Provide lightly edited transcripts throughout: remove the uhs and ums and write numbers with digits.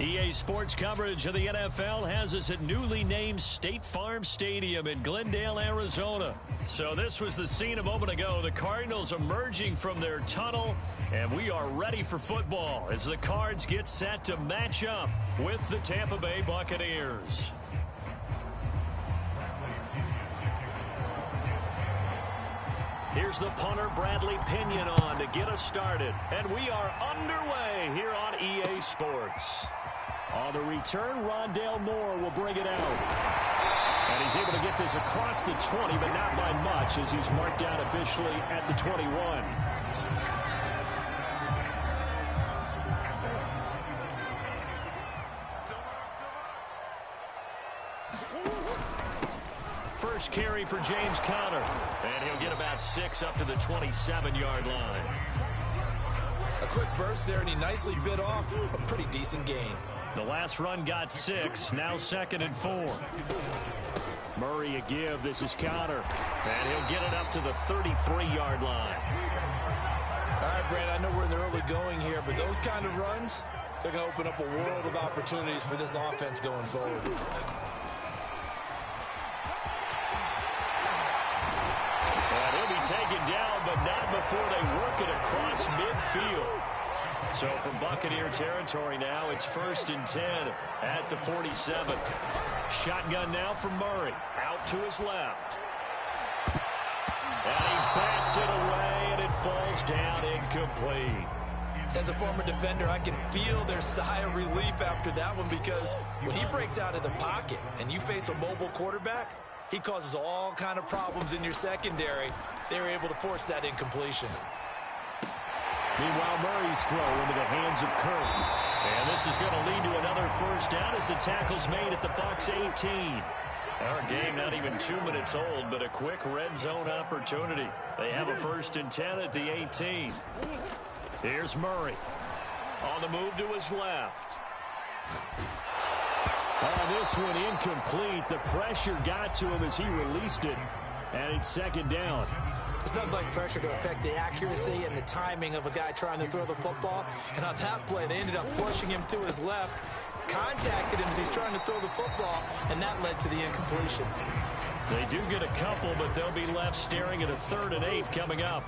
EA Sports coverage of the NFL has us at newly named State Farm Stadium in Glendale, Arizona. So this was the scene a moment ago. The Cardinals emerging from their tunnel, and we are ready for football as the Cards get set to match up with the Tampa Bay Buccaneers. Here's the punter, Bradley Pinion, on to get us started. And we are underway here on EA Sports. On the return, Rondale Moore will bring it out. And he's able to get this across the 20, but not by much, as he's marked down officially at the 21. First carry for James Conner. And he'll get about 6 up to the 27-yard line. A quick burst there, and he nicely bit off a pretty decent gain. The last run got 6, now 2nd and 4. Murray a give, this is Conner. And he'll get it up to the 33-yard line. All right, Brad, I know we're in the early going here, but those kind of runs, they're going to open up a world of opportunities for this offense going forward. And he'll be taken down, but not before they work it across midfield. So from Buccaneer territory now, it's 1st and 10 at the 47. Shotgun now for Murray. Out to his left. And he bats it away, and it falls down incomplete. As a former defender, I can feel their sigh of relief after that one, because when he breaks out of the pocket and you face a mobile quarterback, he causes all kind of problems in your secondary. They were able to force that incompletion. Meanwhile, Murray's throw into the hands of Kirk. And this is going to lead to another first down as the tackle's made at the Bucs 18. Our game not even 2 minutes old, but a quick red zone opportunity. They have a 1st and 10 at the 18. Here's Murray. On the move to his left. This one incomplete. The pressure got to him as he released it. And it's 2nd down. It's not like pressure to affect the accuracy and the timing of a guy trying to throw the football. And on that play, they ended up flushing him to his left, contacted him as he's trying to throw the football, and that led to the incompletion. They do get a couple, but they'll be left staring at a 3rd and 8 coming up.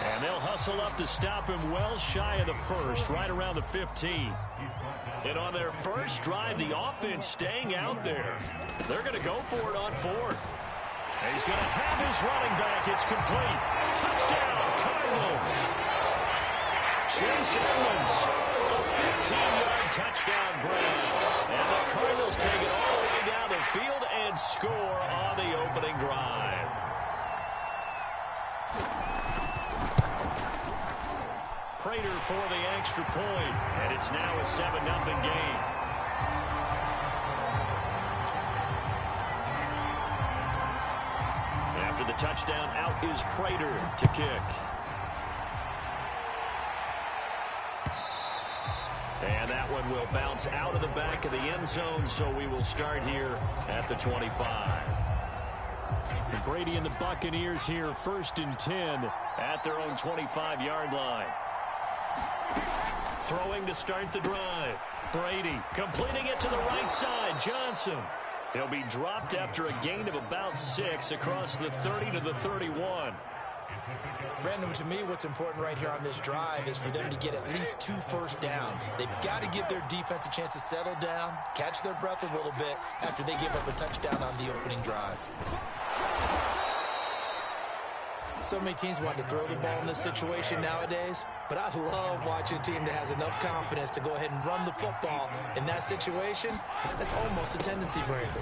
And they'll hustle up to stop him well shy of the 1st, right around the 15. And on their first drive, the offense staying out there. They're going to go for it on 4th. And he's going to have his running back. It's complete. Touchdown, Cardinals. Chase Edmonds, a 15-yard touchdown grab. And the Cardinals take it all the way down the field and score on the opening drive. Prater for the extra point, and it's now a 7-0 game. After the touchdown, out is Prater to kick. And that one will bounce out of the back of the end zone, so we will start here at the 25. And Brady and the Buccaneers here, 1st and 10 at their own 25-yard line. Throwing to start the drive. Brady completing it to the right side. Johnson. He'll be dropped after a gain of about 6 across the 30 to the 31. Brandon, to me, what's important right here on this drive is for them to get at least 2 first downs. They've got to give their defense a chance to settle down, catch their breath a little bit after they give up a touchdown on the opening drive. So many teams want to throw the ball in this situation nowadays, but I love watching a team that has enough confidence to go ahead and run the football in that situation. That's almost a tendency, Brandon.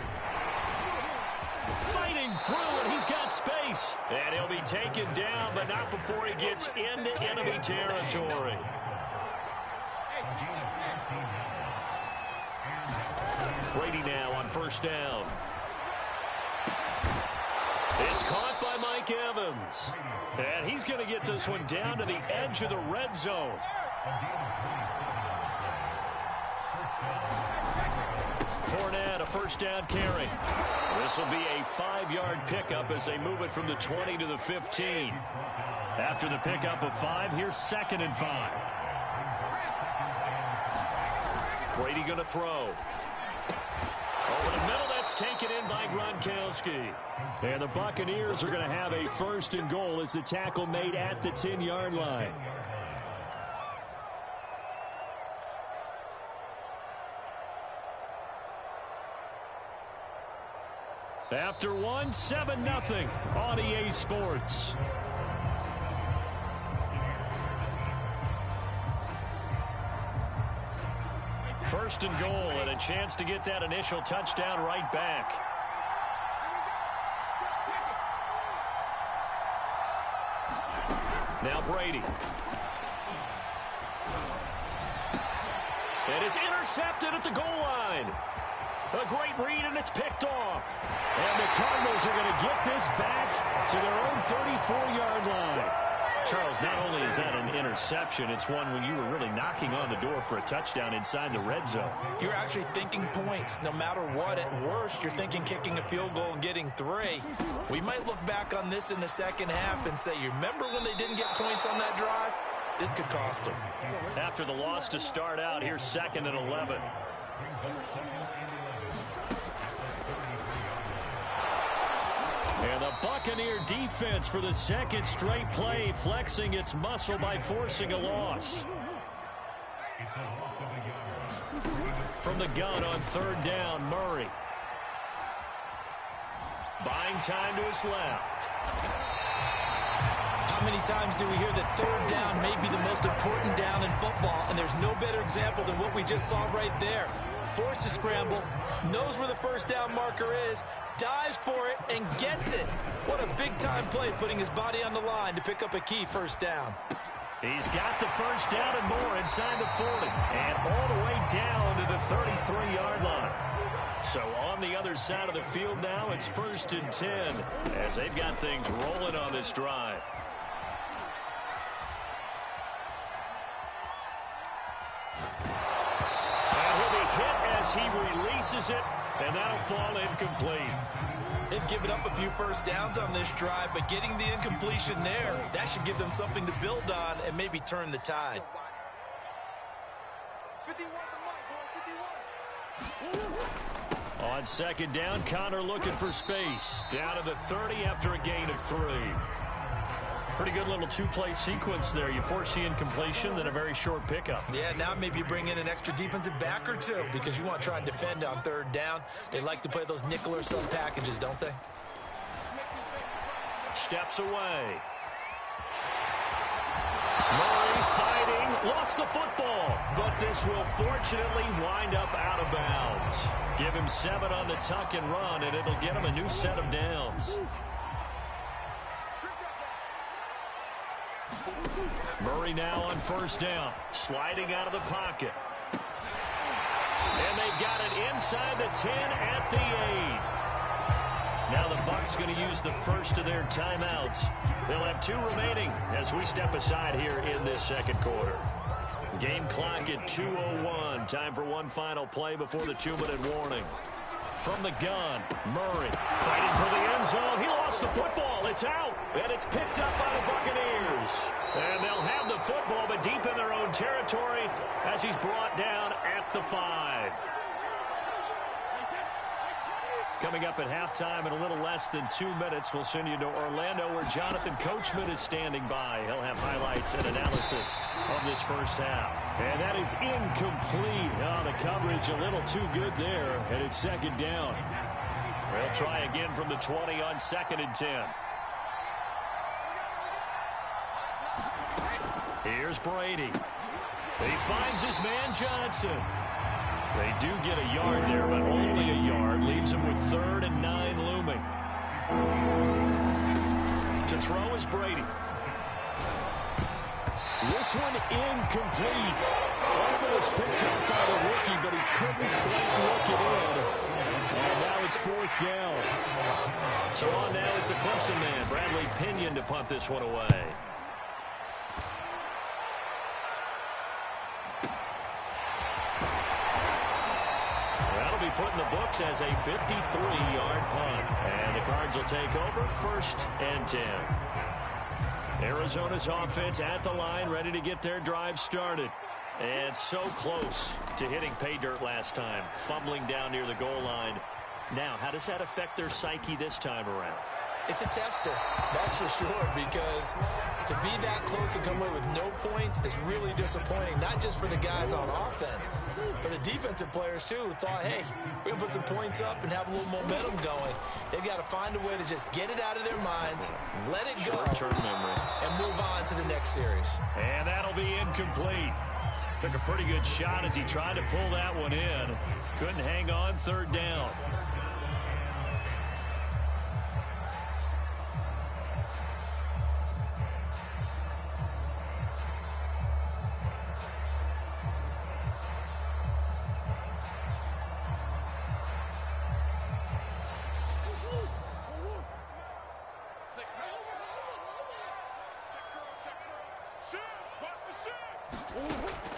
Fighting through, and he's got space. And he'll be taken down, but not before he gets into enemy territory. Brady now on 1st down. It's caught by Mike Evans. And he's going to get this one down to the edge of the red zone. Fournette, a first down carry. This will be a 5-yard pickup as they move it from the 20 to the 15. After the pickup of 5, here's 2nd and 5. Brady going to throw. Over the middle, that's taken in by Gronkowski. And the Buccaneers are going to have a 1st and goal as the tackle made at the 10-yard line. After 1, 7-0 on EA Sports. First and goal and a chance to get that initial touchdown right back. Now Brady. And it's intercepted at the goal line. A great read, and it's picked off. And the Cardinals are going to get this back to their own 34-yard line. Charles, not only is that an interception, it's one when you were really knocking on the door for a touchdown inside the red zone. You're actually thinking points. No matter what, at worst, you're thinking kicking a field goal and getting 3. We might look back on this in the second half and say, you remember when they didn't get points on that drive? This could cost them. After the loss to start out, here's 2nd and 11. And the Buccaneer defense for the 2nd straight play, flexing its muscle by forcing a loss. From the gun on 3rd down, Murray. Buying time to his left. How many times do we hear that 3rd down may be the most important down in football, and there's no better example than what we just saw right there. Forced to scramble, knows where the 1st down marker is, dives for it, and gets it. What a big-time play, putting his body on the line to pick up a key 1st down. He's got the 1st down and more inside the 40, and all the way down to the 33-yard line. So on the other side of the field now, it's 1st and 10, as they've got things rolling on this drive. He releases it, and that'll fall incomplete. They've given up a few 1st downs on this drive, but getting the incompletion there, that should give them something to build on and maybe turn the tide. On 2nd down, Connor looking for space. Down to the 30 after a gain of 3. Pretty good little 2-play sequence there. You force the incompletion, then a very short pickup. Yeah, now maybe you bring in an extra defensive back or 2 because you want to try and defend on 3rd down. They like to play those nickel or sub packages, don't they? Steps away. Murray fighting, lost the football, but this will fortunately wind up out of bounds. Give him 7 on the tuck and run, and it'll get him a new set of downs. Murray now on 1st down, sliding out of the pocket. And they've got it inside the 10 at the 8. Now the Bucs going to use the first of their timeouts. They'll have 2 remaining as we step aside here in this 2nd quarter. Game clock at 2:01. Time for one final play before the 2-minute warning. From the gun, Murray fighting for the end zone. He lost the football. It's out, and it's picked up by the Buccaneers. And they'll have the football, but deep in their own territory as he's brought down at the 5. Coming up at halftime in a little less than 2 minutes, we'll send you to Orlando where Jonathan Coachman is standing by. He'll have highlights and analysis of this first half. And that is incomplete. Oh, the coverage a little too good there, and it's 2nd down. They'll try again from the 20 on 2nd and 10. Here's Brady. He finds his man Johnson. They do get a yard there, but only a yard. Leaves him with 3rd and 9 looming. To throw is Brady. This one incomplete. Almost picked up by the rookie, but he couldn't quite look it in. And now it's 4th down. So on now is the Clemson man, Bradley Pinion, to punt this one away. Putting the marks as a 53-yard punt. And the Cards will take over 1st and 10. Arizona's offense at the line, ready to get their drive started. And so close to hitting pay dirt last time, fumbling down near the goal line. Now, how does that affect their psyche this time around? It's a tester, that's for sure, because to be that close and come away with no points is really disappointing, not just for the guys on offense, but the defensive players, too, who thought, hey, we're going to put some points up and have a little momentum going. They've got to find a way to just get it out of their minds, let it go, short-term memory, and move on to the next series. And that'll be incomplete. Took a pretty good shot as he tried to pull that one in. Couldn't hang on 3rd down.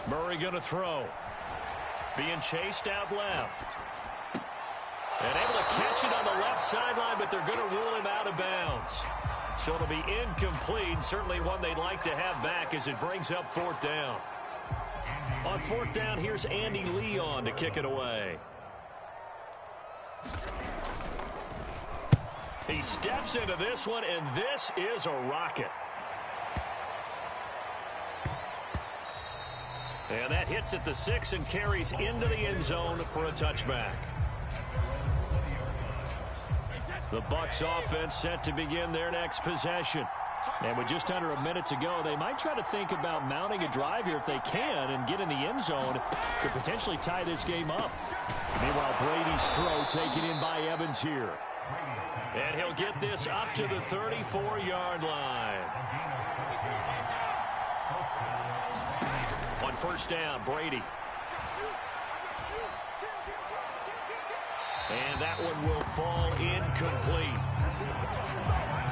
Murray going to throw. Being chased out left. And able to catch it on the left sideline, but they're going to rule him out of bounds. So it'll be incomplete. Certainly one they'd like to have back as it brings up 4th down. On 4th down, here's Andy Leon to kick it away. He steps into this one, and this is a rocket. And that hits at the 6 and carries into the end zone for a touchback. The Bucs offense set to begin their next possession. And with just under a minute to go, they might try to think about mounting a drive here if they can and get in the end zone to potentially tie this game up. Meanwhile, Brady's throw taken in by Evans here. And he'll get this up to the 34-yard line. On 1st down, Brady. And that one will fall incomplete.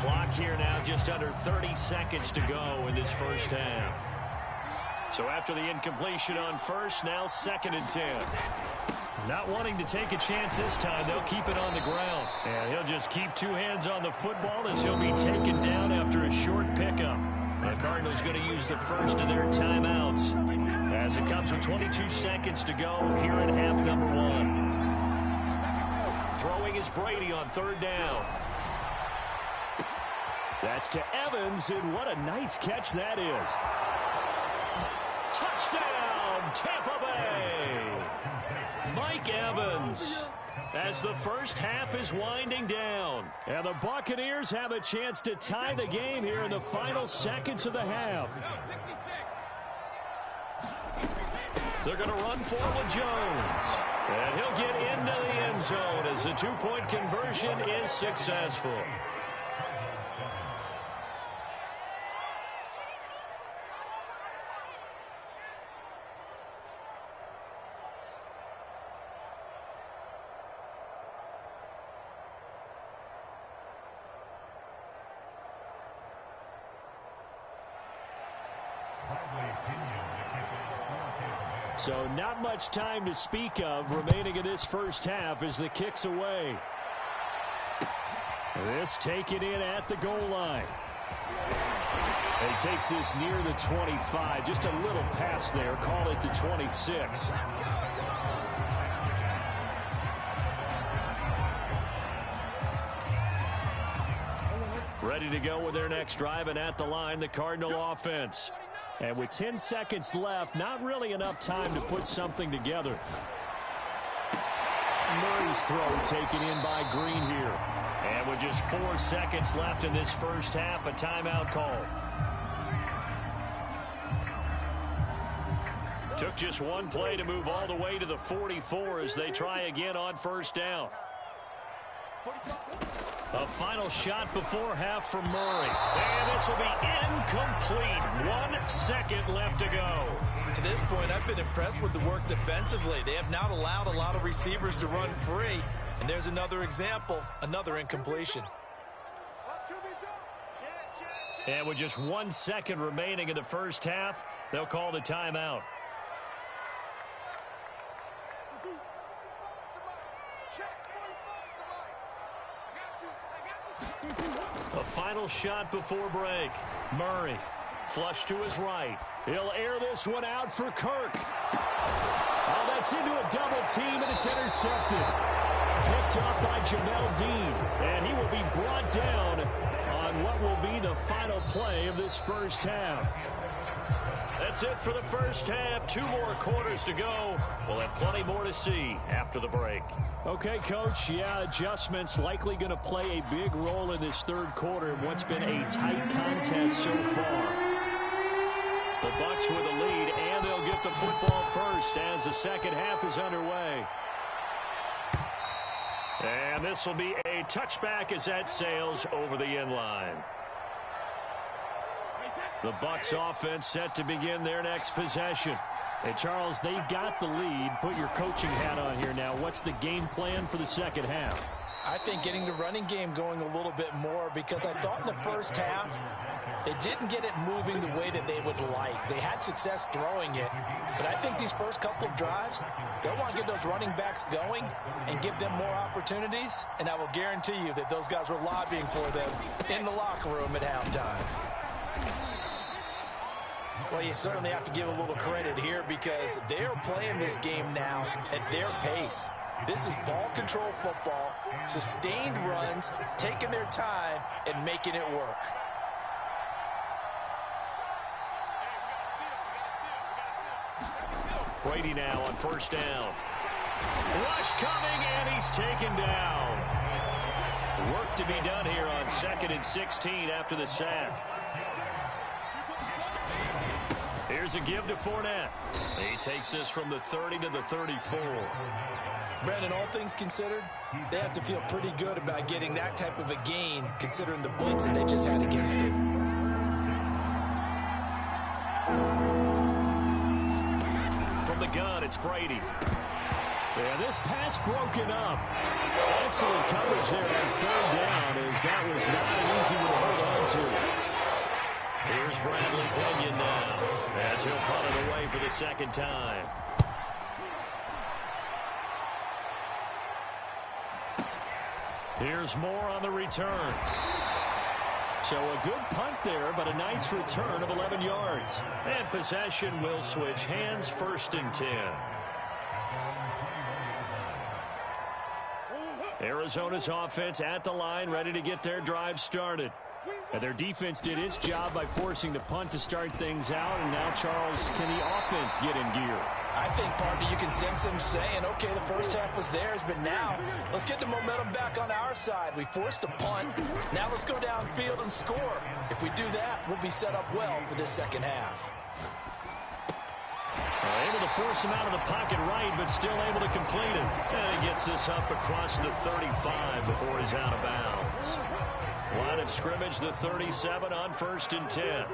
Clock here now, just under 30 seconds to go in this 1st half. So after the incompletion on 1st, now 2nd and 10. Not wanting to take a chance this time, they'll keep it on the ground. And he'll just keep 2 hands on the football as he'll be taken down after a short pickup. The Cardinals going to use the first of their timeouts as it comes with 22 seconds to go here in half number 1. Throwing is Brady on 3rd down. That's to Evans, and what a nice catch that is. Touchdown, Tampa Bay! Mike Evans, as the 1st half is winding down. And the Buccaneers have a chance to tie the game here in the final seconds of the half. They're going to run forward Jones. And he'll get into the end zone as the 2-point conversion is successful. So not much time to speak of remaining in this 1st half as the kick's away. This taken in at the goal line. And takes this near the 25. Just a little pass there. Call it the 26. Ready to go with their next drive, and at the line, the Cardinal offense. And with 10 seconds left, not really enough time to put something together. Murray's throw taken in by Green here. And with just 4 seconds left in this 1st half, a timeout call. Took just one play to move all the way to the 44 as they try again on 1st down. A final shot before half from Murray. And this will be incomplete. 1 second left to go. To this point, I've been impressed with the work defensively. They have not allowed a lot of receivers to run free. And there's another example, another incompletion. And with just 1 second remaining in the 1st half, they'll call the timeout. Check. A final shot before break. Murray, flush to his right. He'll air this one out for Kirk. Oh, that's into a double team, and it's intercepted. Picked off by Jamel Dean, and he will be brought down on what will be the final play of this first half. That's it for the first half. 2 more quarters to go. We'll have plenty more to see after the break. Okay, Coach. Yeah, adjustments likely going to play a big role in this third quarter in what's been a tight contest so far. The Bucs with the lead, and they'll get the football first as the second half is underway. And this will be a touchback as that sails over the end line. The Bucs offense set to begin their next possession. Hey, Charles, they've got the lead. Put your coaching hat on here now. What's the game plan for the second half? I think getting the running game going a little bit more, because I thought in the first half they didn't get it moving the way that they would like. They had success throwing it, but I think these first couple of drives, they'll want to get those running backs going and give them more opportunities, and I will guarantee you that those guys were lobbying for them in the locker room at halftime. Well, you certainly have to give a little credit here because they're playing this game now at their pace. This is ball control football, sustained runs, taking their time and making it work. Brady now on first down. Rush coming, and he's taken down. Work to be done here on 2nd and 16 after the sack. Here's a give to Fournette. He takes this from the 30 to the 34. Brandon, all things considered, they have to feel pretty good about getting that type of a gain, considering the blitz that they just had against him. From the gun, it's Brady. Yeah, this pass broken up. Excellent coverage there on third down, as that was not an easy one to hold on to. Here's Bradley Pinion now, as he'll punt it away for the second time. Here's Moore on the return. So a good punt there, but a nice return of 11 yards. And possession will switch hands, 1st and 10. Arizona's offense at the line, ready to get their drive started. And their defense did its job by forcing the punt to start things out. And now, Charles, can the offense get in gear? I think, partner, you can sense them saying, okay, the first half was theirs, but now let's get the momentum back on our side. We forced a punt. Now let's go downfield and score. If we do that, we'll be set up well for this second half. Able to force him out of the pocket right, but still able to complete it. And he gets this up across the 35 before he's out of bounds. Line of scrimmage, the 37 on 1st and 10.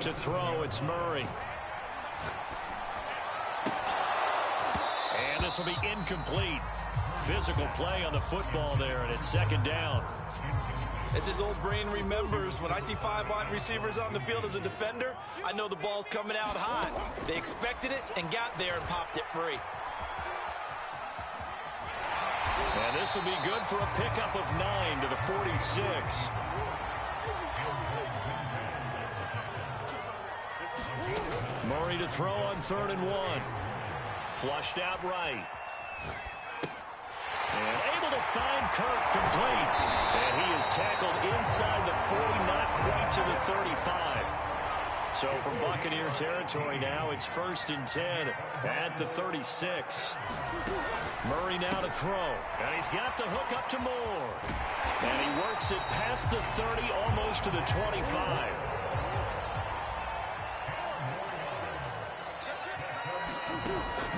To throw, it's Murray. And this will be incomplete. Physical play on the football there, and it's 2nd down. As his old brain remembers, when I see 5 wide receivers on the field as a defender, I know the ball's coming out hot. They expected it and got there and popped it free. And this will be good for a pickup of 9 to the 46. Murray to throw on 3rd and 1. Flushed out right. And able to find Kirk complete. And he is tackled inside the 40, not quite to the 35. So from Buccaneer territory now, it's 1st and 10 at the 36. Murray now to throw. And he's got the hook up to Moore. And he works it past the 30, almost to the 25.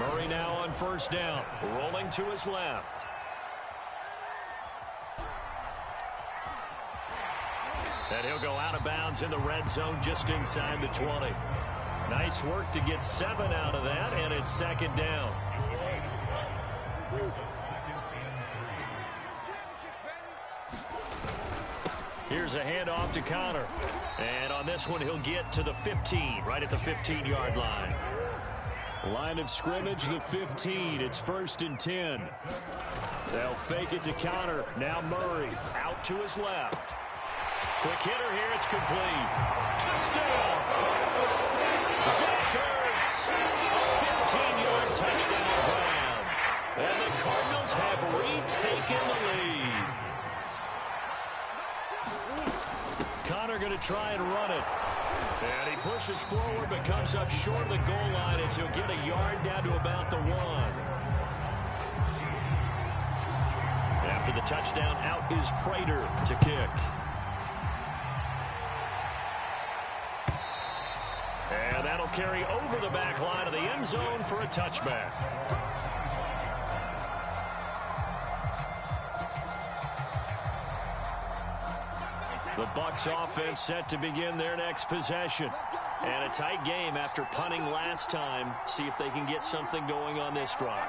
Murray now on 1st down, rolling to his left. And he'll go out of bounds in the red zone just inside the 20. Nice work to get 7 out of that, and it's 2nd down. Here's a handoff to Connor. And on this one, he'll get to the 15, right at the 15-yard line. Line of scrimmage, the 15. It's 1st and 10. They'll fake it to Connor. Now Murray out to his left. Quick hitter here. It's complete. Touchdown. Zach Ertz. 15-yard touchdown grab. And the Cardinals have retaken the lead. Connor going to try and run it. And he pushes forward but comes up short of the goal line as he'll get a yard down to about the 1. After the touchdown, out is Prater to kick. And that'll carry over the back line of the end zone for a touchback. The Bucs offense set to begin their next possession. And a tight game after punting last time. See if they can get something going on this drive.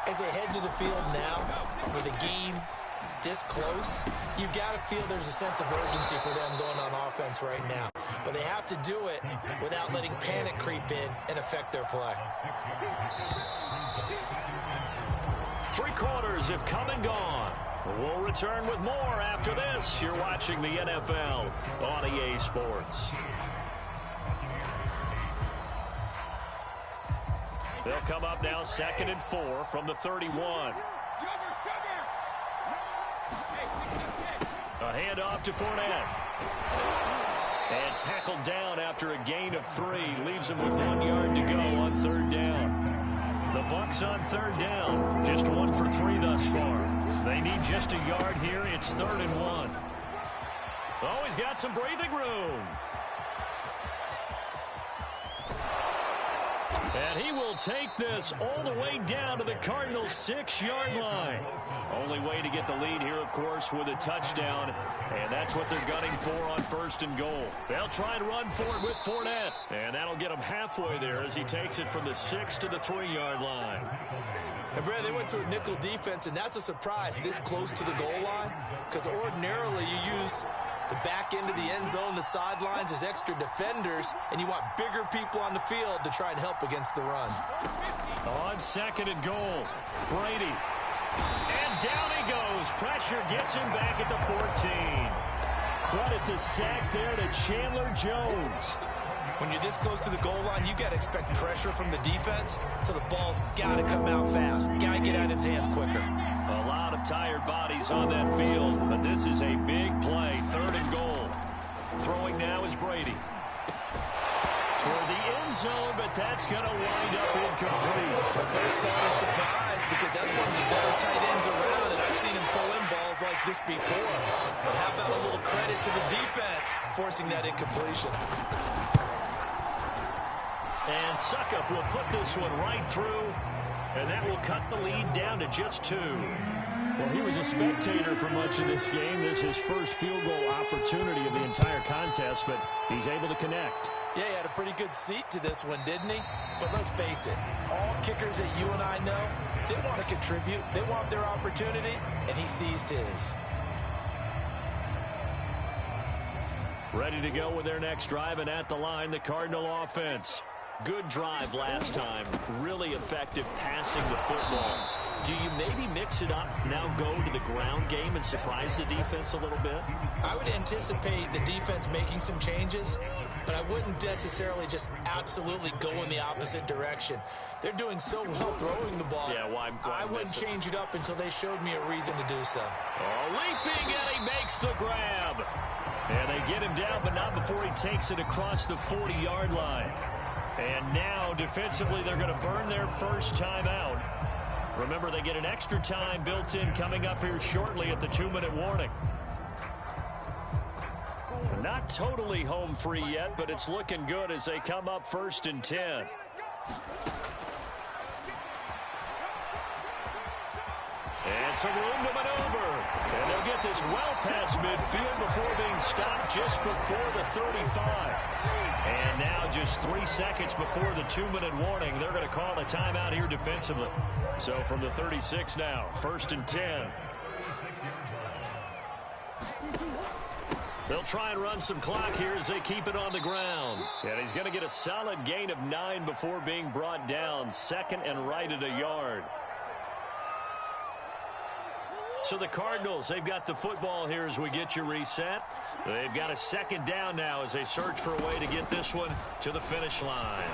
As they head to the field now, with a game this close, you've got to feel there's a sense of urgency for them going on offense right now. But they have to do it without letting panic creep in and affect their play. 3 quarters have come and gone. We'll return with more after this. You're watching the NFL on EA Sports. They'll come up now 2nd and 4 from the 31. A handoff to Fournette. And tackled down after a gain of 3. Leaves him with 1 yard to go on 3rd down. The Bucs on 3rd down. Just 1 for 3 thus far. They need just a yard here. It's 3rd and 1. Oh, he's got some breathing room. And he will take this all the way down to the Cardinals' 6-yard line. Only way to get the lead here, of course, with a touchdown. And that's what they're gunning for on 1st and goal. They'll try and run for it with Fournette. And that'll get him halfway there as he takes it from the 6 to the 3-yard line. And, Brad, they went to a nickel defense, and that's a surprise this close to the goal line. Because ordinarily you use the back end of the end zone, the sidelines as extra defenders, and you want bigger people on the field to try and help against the run. On 2nd and goal, Brady. And down he goes. Pressure gets him back at the 14. Credit the sack there to Chandler Jones. When you're this close to the goal line, you got to expect pressure from the defense, so the ball's got to come out fast. Got to get out of his hands quicker. A lot of tired bodies on that field, but this is a big play. 3rd and goal. Throwing now is Brady. Toward the end zone, but that's going to wind up incomplete. The first thought is surprise, because that's one of the better tight ends around, and I've seen him pull in balls like this before. But how about a little credit to the defense forcing that incompletion? And Suckup will put this one right through, and that will cut the lead down to just 2. Well, he was a spectator for much of this game. This is his first field goal opportunity of the entire contest, but he's able to connect. Yeah, he had a pretty good seat to this one, didn't he? But let's face it, all kickers that you and I know, they want to contribute. They want their opportunity, and he seized his. Ready to go with their next drive, and at the line, the Cardinal offense. Good drive last time. Really effective passing the football. Do you maybe mix it up, now go to the ground game and surprise the defense a little bit? I would anticipate the defense making some changes, but I wouldn't necessarily just absolutely go in the opposite direction. They're doing so well throwing the ball. Yeah, why I wouldn't change it up until they showed me a reason to do so. Oh, leaping, and he makes the grab. And they get him down, but not before he takes it across the 40-yard line. And now, defensively, they're going to burn their first timeout. Remember, they get an extra time built in coming up here shortly at the 2-minute warning. Not totally home free yet, but it's looking good as they come up 1st and 10. And some room to maneuver. And they'll get this well past midfield before being stopped just before the 35. And now just 3 seconds before the 2-minute warning, they're going to call a timeout here defensively. So from the 36 now, 1st and 10. They'll try and run some clock here as they keep it on the ground. And he's going to get a solid gain of 9 before being brought down. Second and right at a yard. So the Cardinals, they've got the football here as we get you reset. They've got a second down now as they search for a way to get this one to the finish line.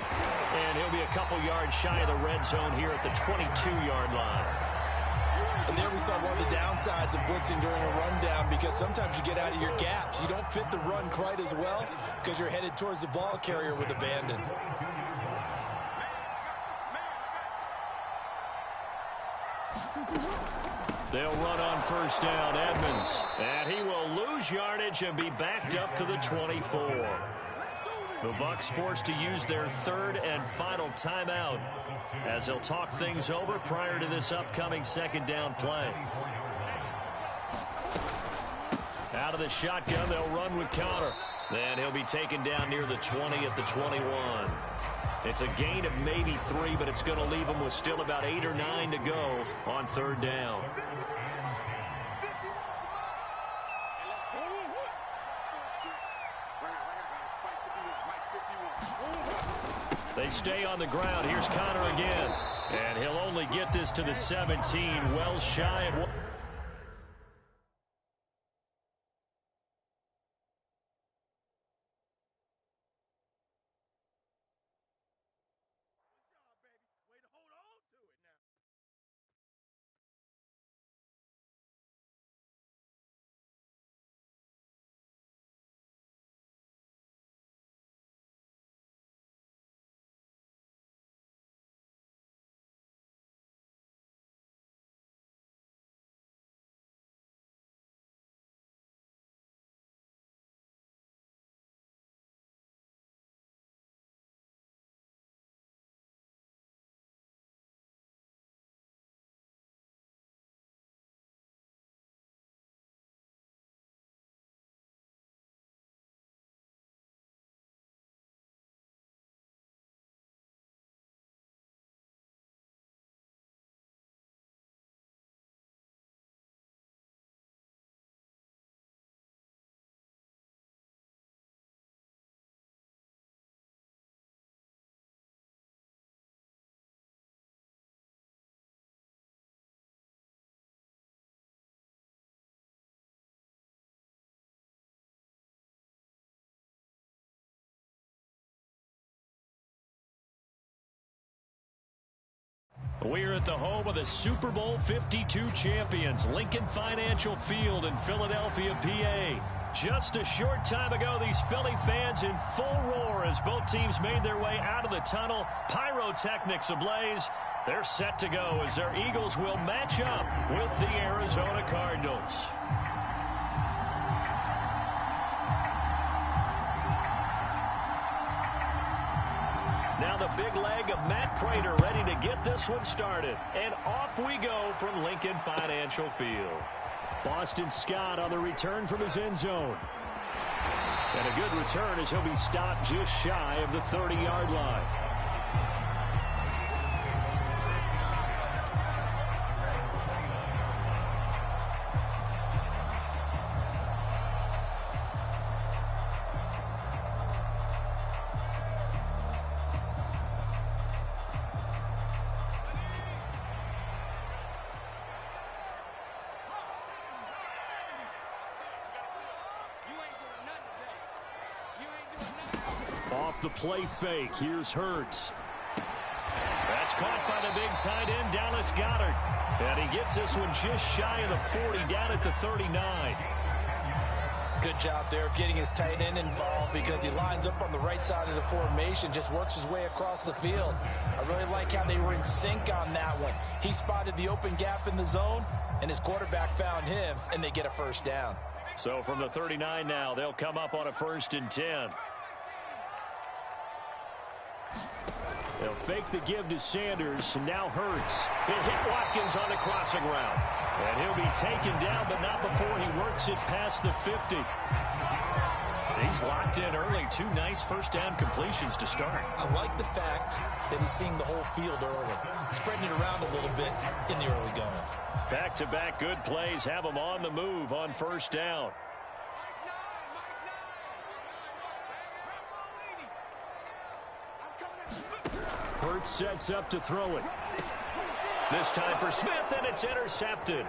And he'll be a couple yards shy of the red zone here at the 22-yard line. And there we saw one of the downsides of blitzing during a rundown, because sometimes you get out of your gaps. You don't fit the run quite as well because you're headed towards the ball carrier with abandon. They'll run on first down, Edmonds. And he will lose yardage and be backed up to the 24. The Bucs forced to use their third and final timeout as they'll talk things over prior to this upcoming second down play. Out of the shotgun, they'll run with Conner. And he'll be taken down near the 20 at the 21. It's a gain of maybe 3, but it's going to leave them with still about 8 or 9 to go on third down. They stay on the ground. Here's Conner again. And he'll only get this to the 17, well shy of... We're at the home of the Super Bowl 52 champions, Lincoln Financial Field in Philadelphia, PA. Just a short time ago, these Philly fans in full roar as both teams made their way out of the tunnel. Pyrotechnics ablaze. They're set to go as their Eagles will match up with the Arizona Cardinals. Now the big leg of Matt Prater ready to get this one started. And off we go from Lincoln Financial Field. Boston Scott on the return from his end zone. And a good return as he'll be stopped just shy of the 30-yard line. Off the play fake, here's Hurts. That's caught by the big tight end, Dallas Goedert. And he gets this one just shy of the 40, down at the 39. Good job there of getting his tight end involved, because he lines up on the right side of the formation, just works his way across the field. I really like how they were in sync on that one. He spotted the open gap in the zone, and his quarterback found him, and they get a first down. So from the 39 now, they'll come up on a 1st and 10. They'll fake the give to Sanders, and now Hurts. He'll hit Watkins on the crossing route. And he'll be taken down, but not before he works it past the 50. He's locked in early. 2 nice first down completions to start. I like the fact that he's seeing the whole field early, spreading it around a little bit in the early going. Back-to-back good plays have him on the move on first down. Hurts sets up to throw it. This time for Smith, and it's intercepted.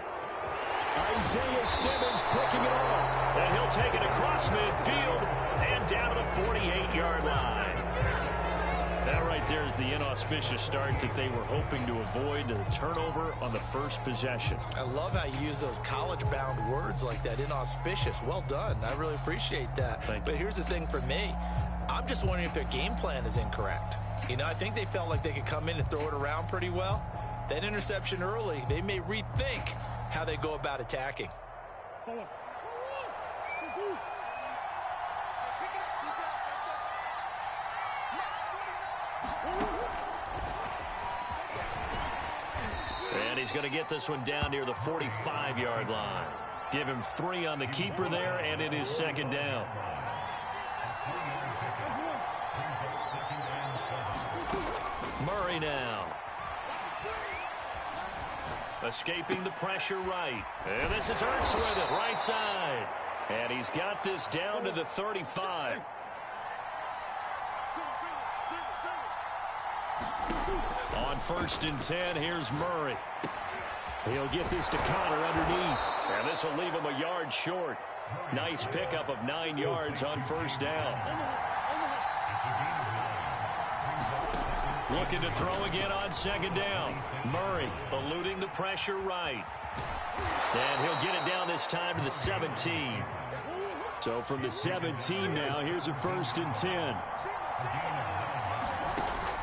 Isaiah Simmons picking it off. And he'll take it across midfield and down to the 48-yard line. That right there is the inauspicious start that they were hoping to avoid, the turnover on the first possession. I love how you use those college-bound words like that, inauspicious. Well done. I really appreciate that. But here's the thing for me. I'm just wondering if their game plan is incorrect. You know, I think they felt like they could come in and throw it around pretty well. That interception early, they may rethink how they go about attacking. And he's going to get this one down near the 45-yard line. Give him 3 on the keeper there, and it is second down. Murray now. Escaping the pressure right. And this is Ertz with it, right side. And he's got this down to the 35. On 1st and 10, here's Murray. He'll get this to Connor underneath. And this will leave him a yard short. Nice pickup of 9 yards on 1st down. Looking to throw again on 2nd down. Murray eluding the pressure right. And he'll get it down this time to the 17. So from the 17 now, here's a 1st and 10.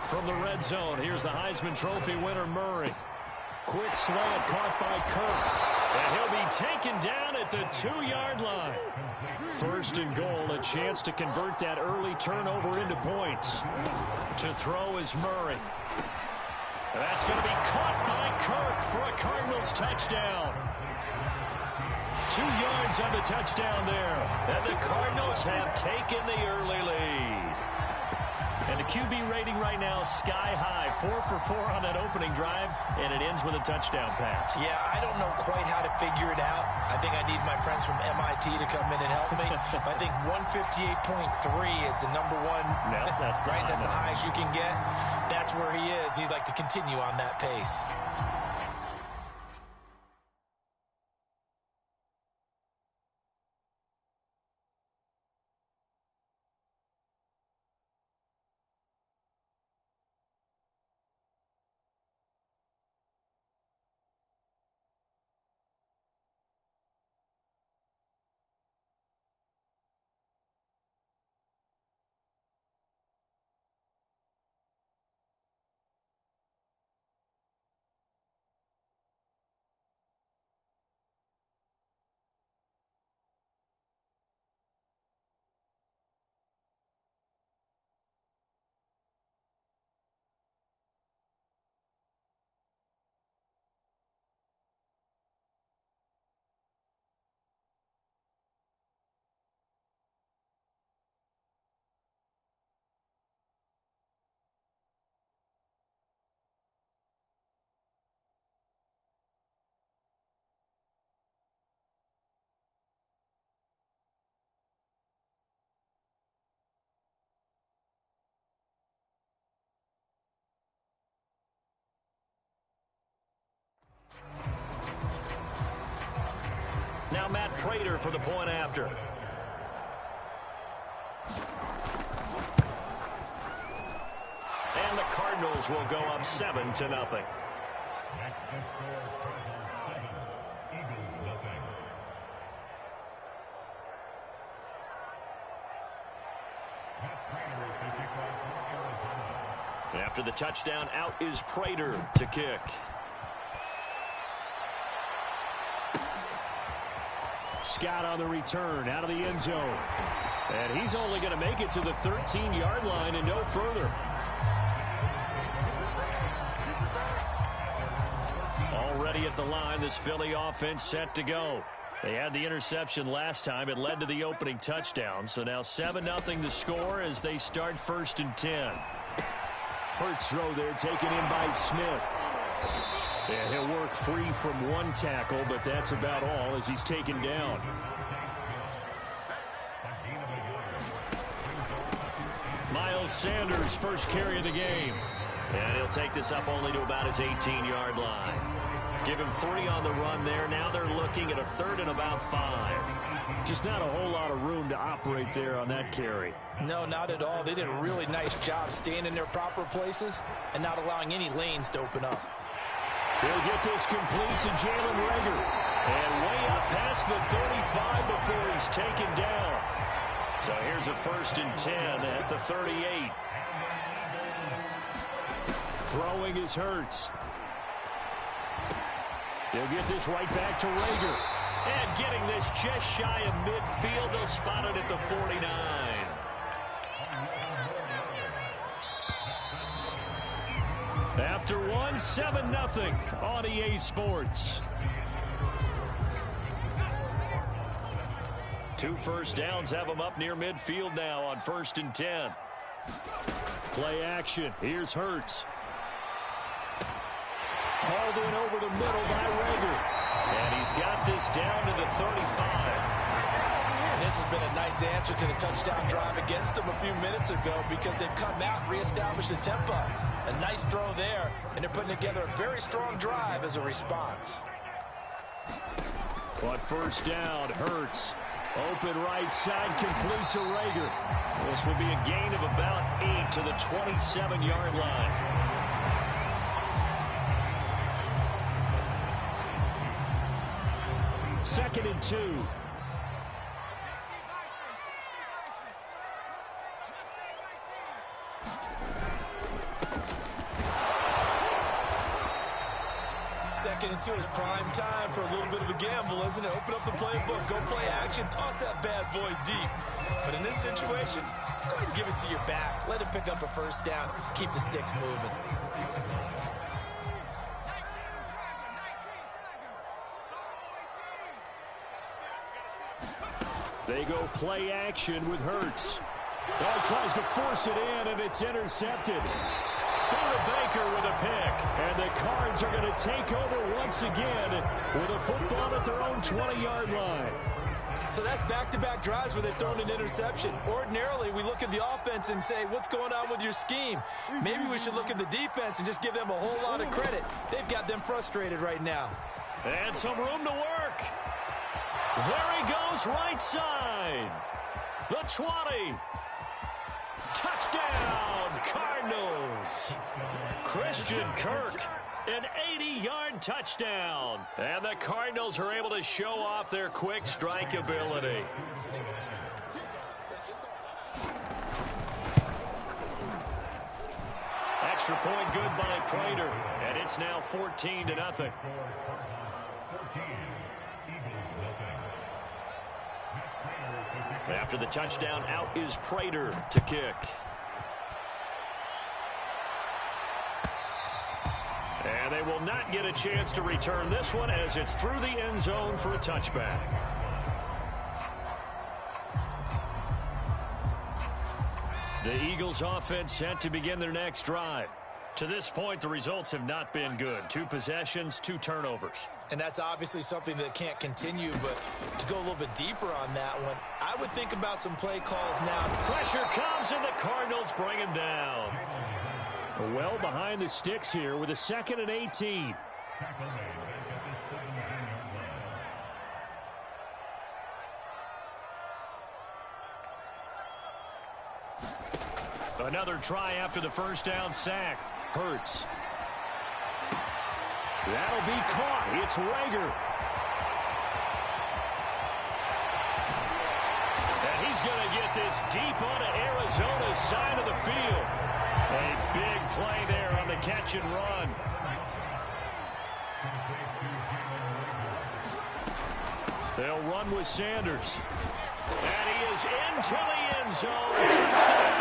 From the red zone, here's the Heisman Trophy winner, Murray. Quick slant caught by Kirk. And he'll be taken down at the 2-yard line. 1st and goal, a chance to convert that early turnover into points. To throw is Murray. That's going to be caught by Kirk for a Cardinals touchdown. 2 yards on the touchdown there. And the Cardinals have taken the early lead. And the QB rating right now sky high. 4 for 4 on that opening drive, and it ends with a touchdown pass. Yeah, I don't know quite how to figure it out. I think I need my friends from MIT to come in and help me. I think 158.3 is the number one. No, that's right. That's the highest you can get. That's where he is. He'd like to continue on that pace. Now Matt Prater for the point after. And the Cardinals will go up 7-0. After the touchdown, out is Prater to kick. Scott on the return out of the end zone. And he's only going to make it to the 13-yard line and no further. Already at the line, this Philly offense set to go. They had the interception last time. It led to the opening touchdown. So now 7-0 to score as they start 1st and 10. Hurts throw there taken in by Smith. And he'll work free from one tackle, but that's about all as he's taken down. Miles Sanders, first carry of the game. And he'll take this up only to about his 18-yard line. Give him 3 on the run there. Now they're looking at a 3rd and about 5. Just not a whole lot of room to operate there on that carry. No, not at all. They did a really nice job staying in their proper places and not allowing any lanes to open up. He'll get this complete to Jalen Reagor. And way up past the 35 before he's taken down. So here's a 1st and 10 at the 38. Throwing is Hurts. He'll get this right back to Reagor. And getting this just shy of midfield. They'll spot it at the 49. After one, 7-0 on EA Sports. 2 first downs have them up near midfield now on 1st and 10. Play action. Here's Hurts. Hauled in over the middle by Reagor. And he's got this down to the 35. And this has been a nice answer to the touchdown drive against them a few minutes ago because they've come out and reestablished the tempo. A nice throw there, and they're putting together a very strong drive as a response. But 1st down, Hurts. Open right side, complete to Reagor. This will be a gain of about 8 to the 27-yard line. Second and 2. Second and 2 is prime time for a little bit of a gamble, isn't it? Open up the playbook, go play action, toss that bad boy deep. But in this situation, go ahead and give it to your back. Let him pick up a 1st down, keep the sticks moving. They go play action with Hurts. Oh, tries to force it in, and it's intercepted. Baker with a pick. And the Cards are going to take over once again with a football at their own 20-yard line. So that's back-to-back drives where they've thrown an interception. Ordinarily, we look at the offense and say, what's going on with your scheme? Maybe we should look at the defense and just give them a whole lot of credit. They've got them frustrated right now. And some room to work. There he goes, right side. The 20. Touchdown, Cardinals. Christian Kirk, an 80-yard touchdown. And the Cardinals are able to show off their quick strike ability. Extra point good by Prater. And it's now 14-0. After the touchdown, out is Prater to kick. And they will not get a chance to return this one as it's through the end zone for a touchback. The Eagles offense set to begin their next drive. To this point, the results have not been good. 2 possessions, 2 turnovers. And that's obviously something that can't continue, but to go a little bit deeper on that one, I would think about some play calls now. Pressure comes, and the Cardinals bring him down. Well behind the sticks here with a 2nd and 18. Another try after the 1st down sack. Hurts. That'll be caught. It's Reagor. And he's going to get this deep onto Arizona's side of the field. A big play there on the catch and run. They'll run with Sanders. And he is into the end zone. Touchdown,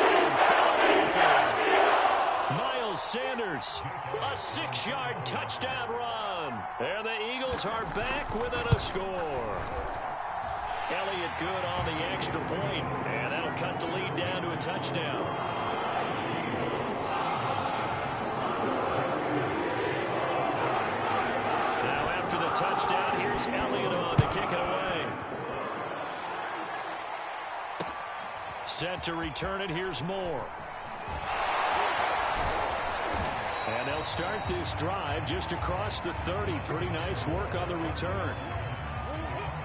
Philadelphia. Miles Sanders, a 6-yard touchdown run. And the Eagles are back within a score. Elliott good on the extra point, and that'll cut the lead down to a touchdown. Now after the touchdown, here's Elliott on to kick it away. Set to return it, here's Moore. And they'll start this drive just across the 30. Pretty nice work on the return.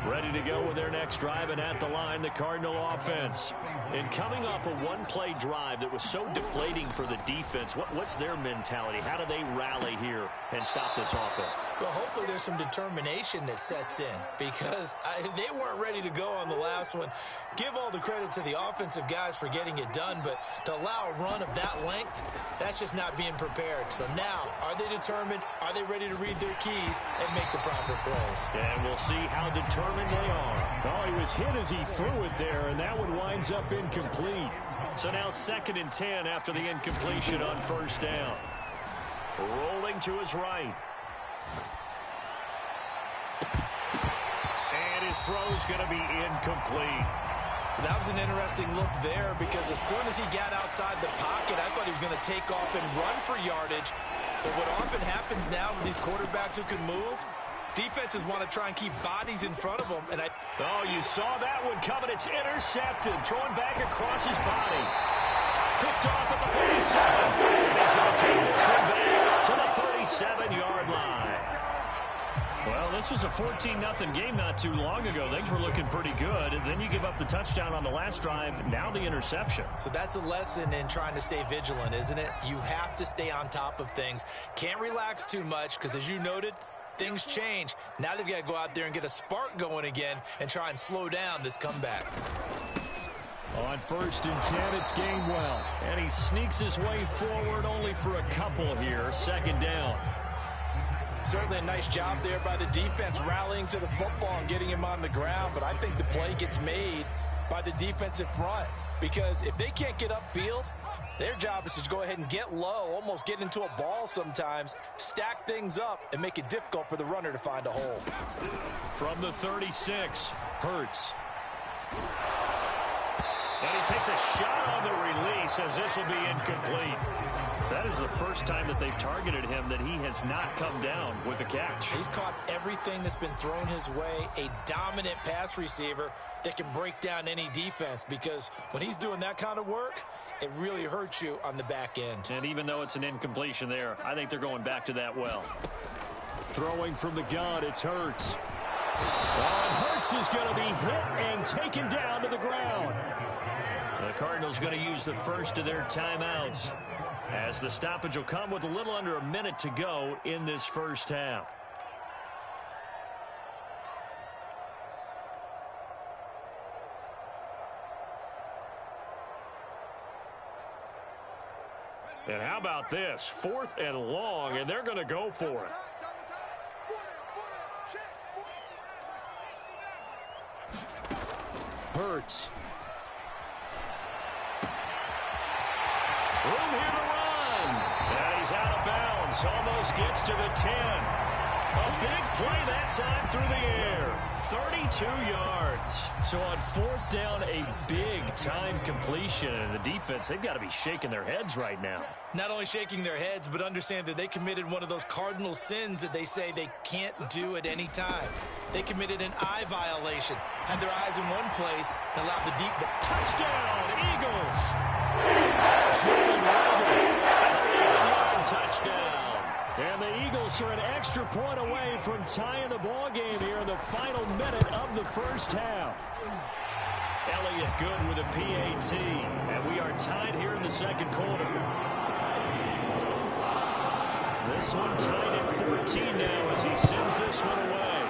Ready to go with their next drive, and at the line, the Cardinal offense. And coming off a one-play drive that was so deflating for the defense, what's their mentality? How do they rally here and stop this offense? Well, hopefully there's some determination that sets in, because they weren't ready to go on the last one. Give all the credit to the offensive guys for getting it done, but to allow a run of that length, that's just not being prepared. So now, are they determined? Are they ready to read their keys and make the proper plays? And we'll see how determined they are. Oh, he was hit as he threw it there, and that one winds up incomplete. So now 2nd and 10 after the incompletion on first down. Rolling to his right. And his throw's going to be incomplete. That was an interesting look there, because as soon as he got outside the pocket, I thought he was going to take off and run for yardage. But what often happens now with these quarterbacks who can move, defenses want to try and keep bodies in front of them. And oh, you saw that one coming. It's intercepted. Thrown back across his body. Picked off at the 47. And he's going to take this one back to the 37-yard line. Well, this was a 14-0 game not too long ago. Things were looking pretty good. And then you give up the touchdown on the last drive. Now the interception. So that's a lesson in trying to stay vigilant, isn't it? You have to stay on top of things. Can't relax too much, because as you noted, things change. Now they've got to go out there and get a spark going again and try and slow down this comeback. On 1st and 10, it's Gainwell. And he sneaks his way forward only for a couple here. 2nd down. Certainly a nice job there by the defense rallying to the football and getting him on the ground. But I think the play gets made by the defensive front, because if they can't get upfield, their job is to go ahead and get low, almost get into a ball sometimes, stack things up, and make it difficult for the runner to find a hole. From the 36, Hurts. And he takes a shot on the release, as this will be incomplete. That is the first time that they've targeted him that he has not come down with a catch. He's caught everything that's been thrown his way, a dominant pass receiver that can break down any defense, because when he's doing that kind of work, it really hurts you on the back end. And even though it's an incompletion there, I think they're going back to that well. Throwing from the gun, it's Hurts. And Hurts is going to be hit and taken down to the ground. The Cardinals going to use the first of their timeouts, as the stoppage will come with a little under a minute to go in this first half. And how about this? 4th and long, and they're going to go for it. Hurts. Room here to run. And he's out of bounds. Almost gets to the 10. A big play that time through the air. 32 yards. So on 4th down, a big-time completion. And the defense, they've got to be shaking their heads right now. Not only shaking their heads, but understand that they committed one of those cardinal sins that they say they can't do at any time. They committed an eye violation, had their eyes in one place, and allowed the deep touchdown, Eagles. Touchdown. And the Eagles are an extra point away from tying the ball game here in the final minute of the first half. Elliott good with a PAT, and we are tied here in the second quarter. This one tied at 14 now as he sends this one away.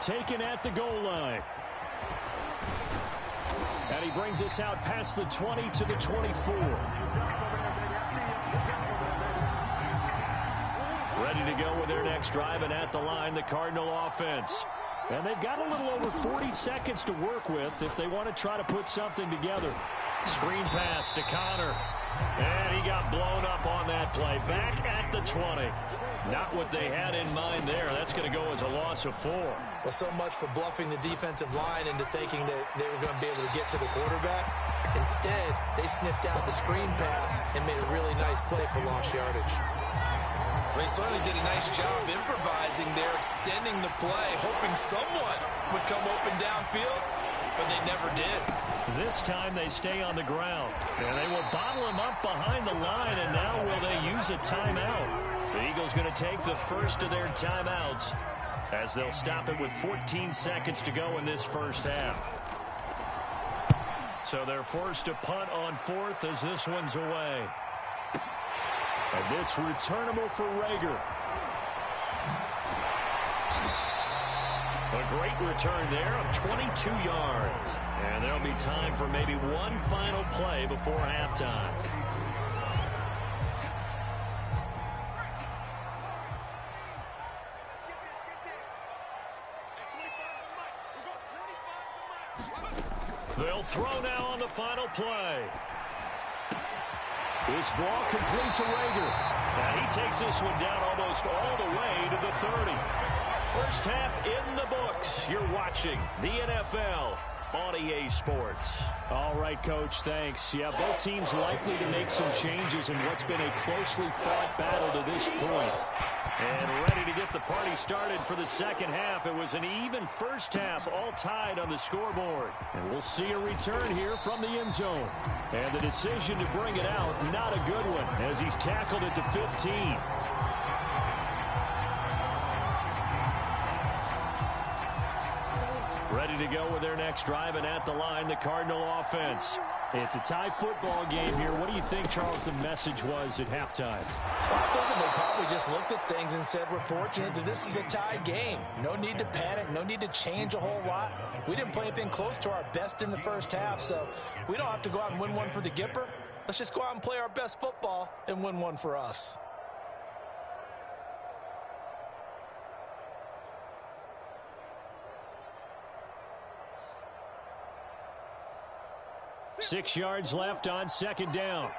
Taken at the goal line. And he brings us out past the 20 to the 24. Ready to go with their next drive, and at the line, the Cardinal offense. And they've got a little over 40 seconds to work with if they want to try to put something together. Screen pass to Connor. And he got blown up on that play. Back at the 20. Not what they had in mind there. That's going to go as a loss of 4. Well, so much for bluffing the defensive line into thinking that they were going to be able to get to the quarterback. Instead, they sniffed out the screen pass and made a really nice play for lost yardage. They certainly did a nice job improvising there, extending the play, hoping someone would come open downfield, but they never did. This time they stay on the ground. And they will bottle him up behind the line, and now will they use a timeout? The Eagles going to take the first of their timeouts as they'll stop it with 14 seconds to go in this first half. So they're forced to punt on fourth as this one's away. And this returnable for Rager. A great return there of 22 yards. And there'll be time for maybe one final play before halftime. They'll throw now on the final play. This ball complete to Rager. And he takes this one down almost all the way to the 30. First half in the books. You're watching the NFL on EA Sports. All right, Coach, thanks. Yeah, both teams likely to make some changes in what's been a closely fought battle to this point. And ready to get the party started for the second half. It was an even first half, all tied on the scoreboard. And we'll see a return here from the end zone. And the decision to bring it out, not a good one, as he's tackled at the 15. Ready to go with their next drive, and at the line, the Cardinal offense. It's a tie football game here. What do you think, Charles, the message was at halftime? I think they probably just looked at things and said, we're fortunate that this is a tie game. No need to panic. No need to change a whole lot. We didn't play anything close to our best in the first half, so we don't have to go out and win one for the Gipper. Let's just go out and play our best football and win one for us. Six yards left on second down.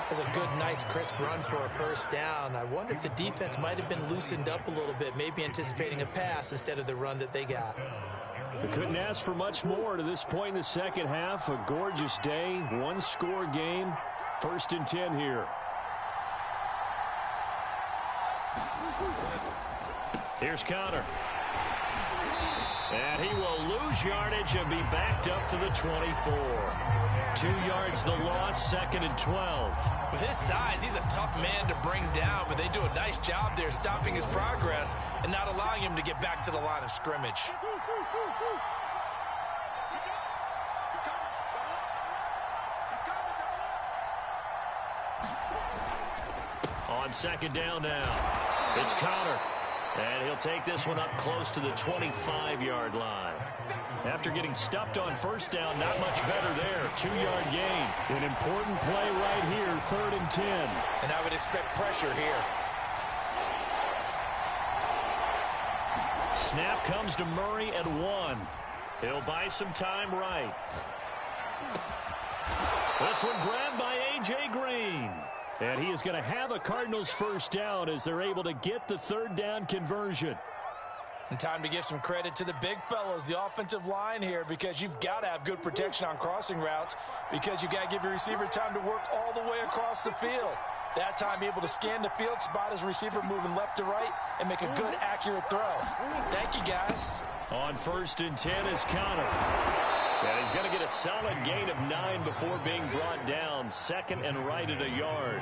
That's a good, nice, crisp run for a first down. I wonder if the defense might have been loosened up a little bit, maybe anticipating a pass instead of the run that they got. They couldn't ask for much more to this point in the second half. A gorgeous day, one-score game. First and 10 here. Here's Connor. And he will lose yardage and be backed up to the 24. 2 yards the loss, second and 12. With his size, he's a tough man to bring down, but they do a nice job there stopping his progress and not allowing him to get back to the line of scrimmage. On second down now, it's Connor. And he'll take this one up close to the 25-yard line. After getting stuffed on first down, not much better there. 2-yard gain. An important play right here, third and 10. And I would expect pressure here. Snap comes to Murray at 1. He'll buy some time right. This one grabbed by A.J. Green. And he is going to have a Cardinals first down as they're able to get the third down conversion. And time to give some credit to the big fellows, the offensive line here, because you've got to have good protection on crossing routes, because you've got to give your receiver time to work all the way across the field. That time, be able to scan the field, spot his receiver moving left to right, and make a good, accurate throw. Thank you, guys. On first and 10 is Connor. And he's going to get a solid gain of 9 before being brought down. Second and right at a yard.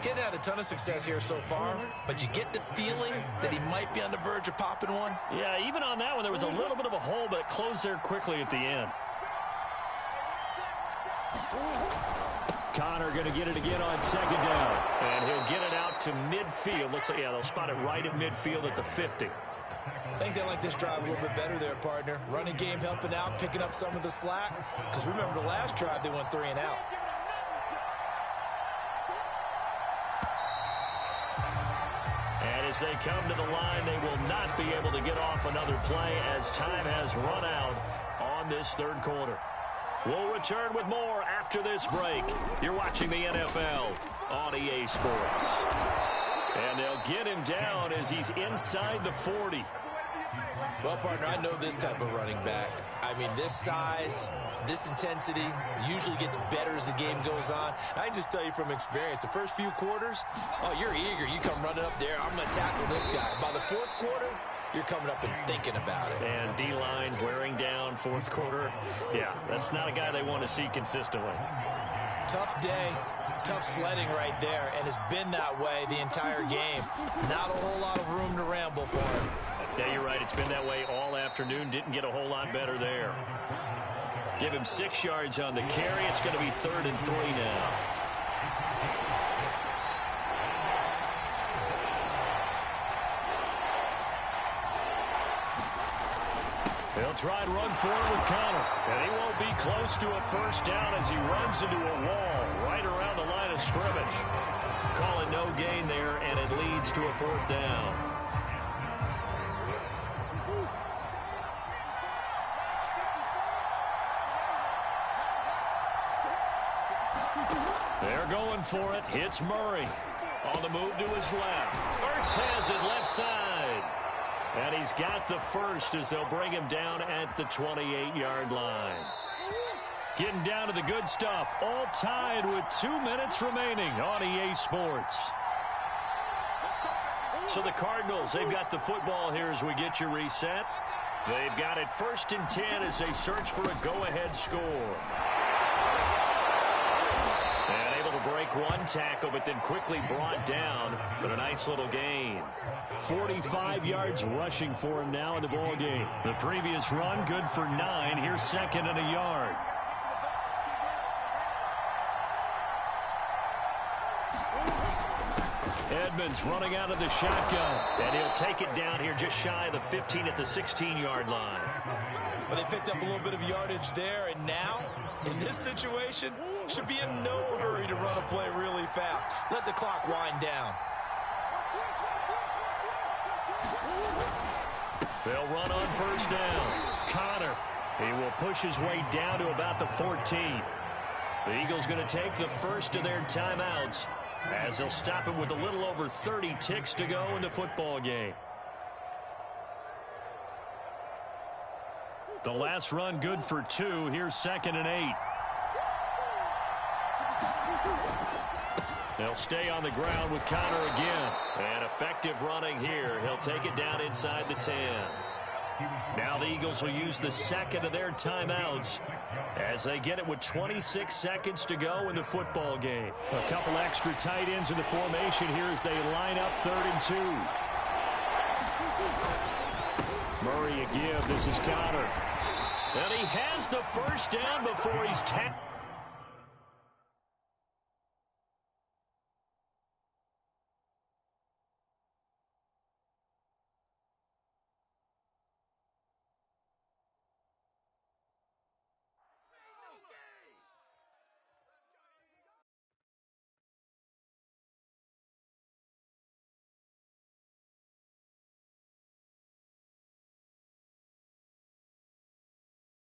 He's had a ton of success here so far, but you get the feeling that he might be on the verge of popping one. Yeah, even on that one, there was a little bit of a hole, but it closed there quickly at the end. Connor going to get it again on second down. And he'll get it out to midfield. Looks like, yeah, they'll spot it right at midfield at the 50. I think they like this drive a little bit better there, partner. Running game helping out, picking up some of the slack. Because remember the last drive, they went 3 and out. And as they come to the line, they will not be able to get off another play as time has run out on this third quarter. We'll return with more after this break. You're watching the NFL on EA Sports. And they'll get him down as he's inside the 40. Well, partner, I know this type of running back. I mean, this size, this intensity usually gets better as the game goes on. I can just tell you from experience, the first few quarters, oh, you're eager. You come running up there, I'm going to tackle this guy. By the fourth quarter, you're coming up and thinking about it. And D-line wearing down fourth quarter. Yeah, that's not a guy they want to see consistently. Tough day, tough sledding right there, and it's been that way the entire game. Not a whole lot of room to ramble for him. Yeah, you're right. It's been that way all afternoon. Didn't get a whole lot better there. Give him 6 yards on the carry. It's going to be 3rd and 3 now. He'll try and run for it with Connor. And he won't be close to a first down as he runs into a wall right around the line of scrimmage. Calling no gain there, and it leads to a 4th down. They're going for it. It's Murray. On the move to his left. Ertz has it left side. And he's got the first as they'll bring him down at the 28-yard line. Getting down to the good stuff. All tied with 2 minutes remaining on EA Sports. So the Cardinals, they've got the football here as we get you reset. They've got it 1st and 10 as they search for a go-ahead score. And able to break one tackle, but then quickly brought down. But a nice little gain. 45 yards rushing for him now in the ball game. The previous run, good for 9. Here's 2nd and a yard. Edmonds running out of the shotgun. And he'll take it down here just shy of the 15 at the 16-yard line. But they picked up a little bit of yardage there, and now, in this situation, should be in no hurry to run a play really fast. Let the clock wind down. They'll run on 1st down. Connor. He will push his way down to about the 14. The Eagles going to take the first of their timeouts as they'll stop him with a little over 30 ticks to go in the football game. The last run good for 2. Here's 2nd and 8. They'll stay on the ground with Connor again. And effective running here. He'll take it down inside the 10. Now the Eagles will use the 2nd of their timeouts as they get it with 26 seconds to go in the football game. A couple extra tight ends in the formation here as they line up 3rd and 2. Murray a give. This is Connor. And he has the first down before he's tapped.